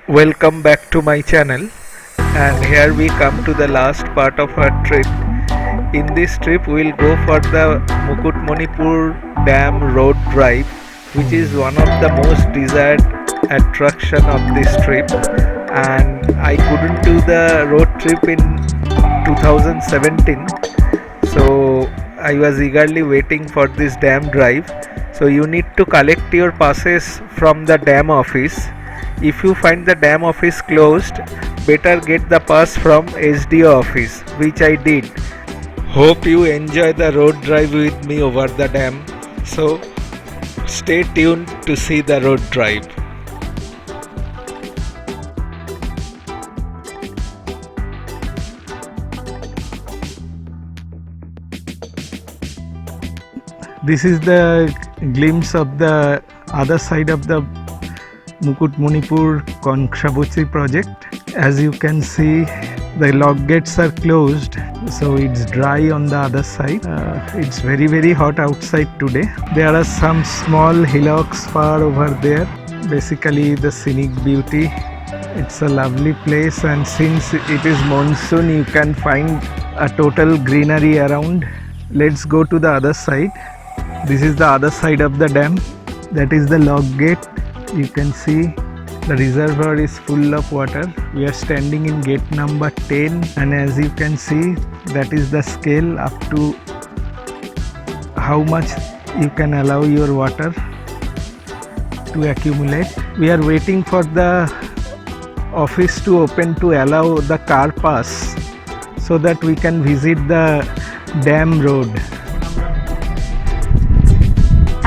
Welcome back to my channel, and here we come to the last part of our trip. In this trip we'll go for the Mukutmanipur Dam road drive, which is one of the most desired attraction of this trip, and I couldn't do the road trip in 2017, so I was eagerly waiting for this dam drive. So you need to collect your passes from the dam office. If you find the dam office closed, better get the pass from SDO office, which I did. Hope you enjoy the road drive with me over the dam. So stay tuned to see the road drive. This is the glimpse of the other side of the Mukutmanipur Kongshabuchi project. As you can see, the lock gates are closed, so it's dry on the other side. It's very hot outside today. There are some small hillocks far over there, basically the scenic beauty. It's a lovely place, and since it is monsoon, you can find a total greenery around. Let's go to the other side. This is the other side of the dam. That is the lock gate. You can see the reservoir is full of water. We are standing in gate number 10, and as you can see, that is the scale up to how much you can allow your water to accumulate. We are waiting for the office to open to allow the car pass so that we can visit the dam road.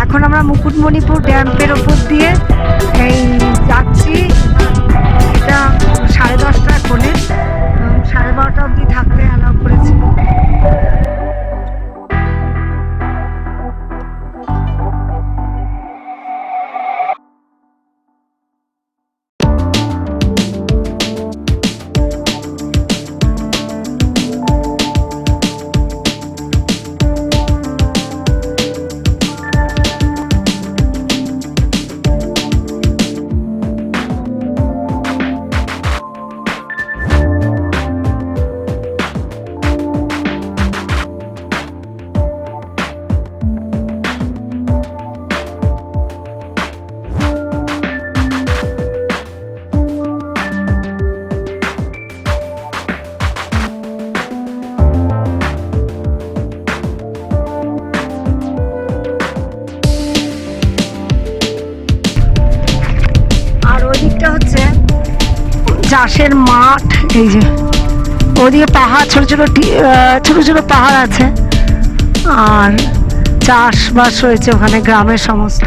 এখন আমরা মুকুটমণিপুর ড্যামের ওপর দিয়ে এই যাচ্ছি। এটা 10:30 খোলে, 12:30 অবধি থাকতে অ্যালাউ করেছিল। চাষের মাঠ, এই যে ওদিকে পাহাড়, ছোট ছোট পাহাড় আছে, আর চাষবাস হয়েছে ওখানে গ্রামের সমস্ত।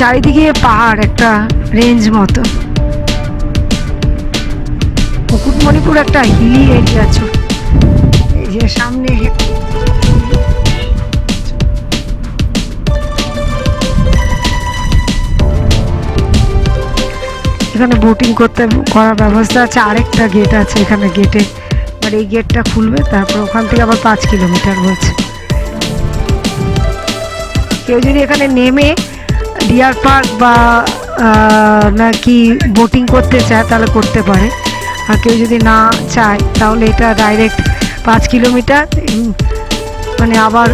চারিদিকে পাহাড়, একটা রেঞ্জ মতো। মুকুটমণিপুর একটা হিলি এরিয়া আছে। এই যে সামনে এখানে বোটিং করার ব্যবস্থা আছে। আরেকটা গেট আছে এখানে, গেটে মানে এই গেটটা খুলবে, তারপর ওখান থেকে আবার 5 কিলোমিটার বলছে। কেউ যদি এখানে নেমে ডিয়ার পার্ক বা নাকি বোটিং করতে চায় তাহলে করতে পারে, আর কেউ যদি না চায় তাহলে এটা ডাইরেক্ট 5 কিলোমিটার মানে আবার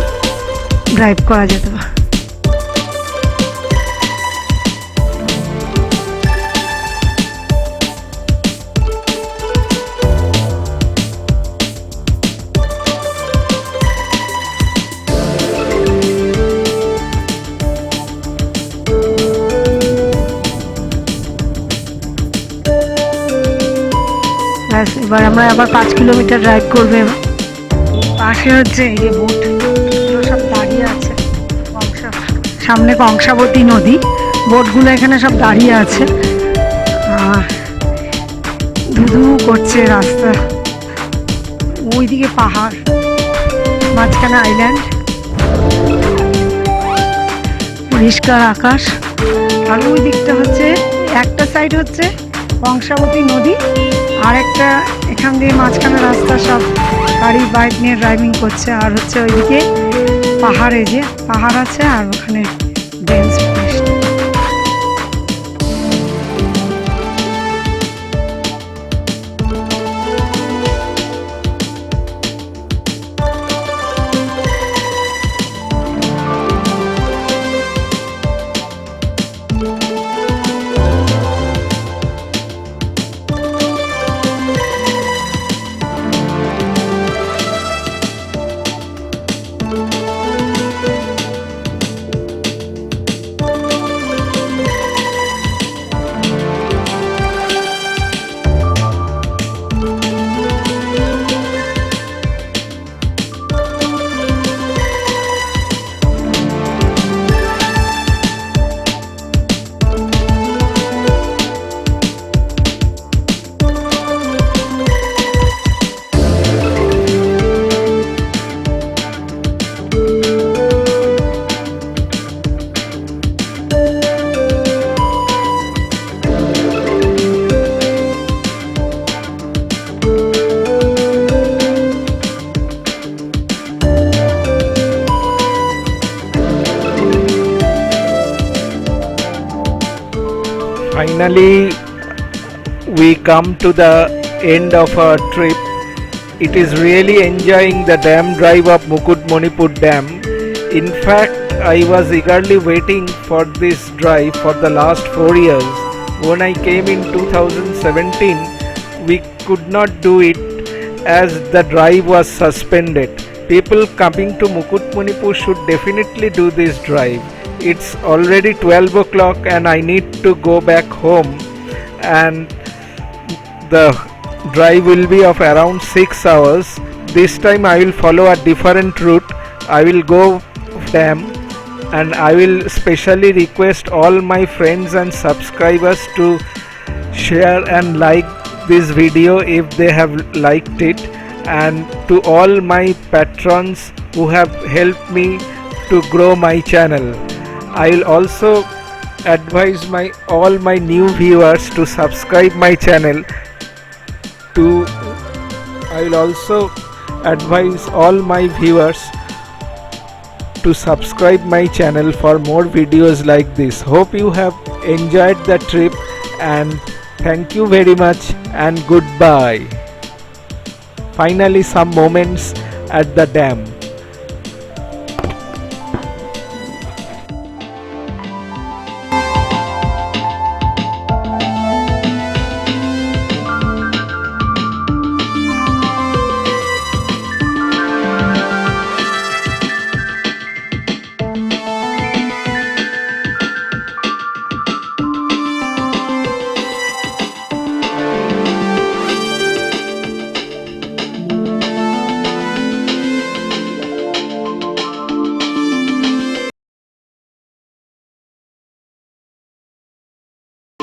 ড্রাইভ করা যেতে পারে। এবার আমরা আবার 5 কিলোমিটার ড্রাইভ করবে। পাশে হচ্ছে এই যে বোটগুলো সব দাঁড়িয়ে আছে, সামনে কংসাবতী নদী, বোটগুলো এখানে সব দাঁড়িয়ে আছে, ধুধু করছে রাস্তা। ওইদিকে পাহাড়, মাঝখানে আইল্যান্ড, পরিষ্কার আকাশ। আর ওই দিকটা হচ্ছে, একটা সাইড হচ্ছে কংসাবতী নদী, আর একটা এখান দিয়ে মাঝখানে রাস্তা, সব গাড়ি বাইক নিয়ে ড্রাইভিং করছে। আর হচ্ছে ওইদিকে পাহাড়ে যে পাহাড় আছে, আর ওখানে bench. Finally, we come to the end of our trip. It is really enjoying the dam drive of Mukutmanipur Dam. In fact, I was eagerly waiting for this drive for the last 4 years. When I came in 2017, we could not do it as the drive was suspended. People coming to Mukutmanipur should definitely do this drive. It's already 12 o'clock and I need to go back home, and the drive will be of around 6 hours. This time I will follow a different route. I will go dam, and I will specially request all my friends and subscribers to share and like this video if they have liked it, and to all my patrons who have helped me to grow my channel. I will also advise all my new viewers to subscribe my channel. I will also advise all my viewers to subscribe my channel for more videos like this. Hope you have enjoyed the trip, and thank you very much and goodbye. Finally, some moments at the dam.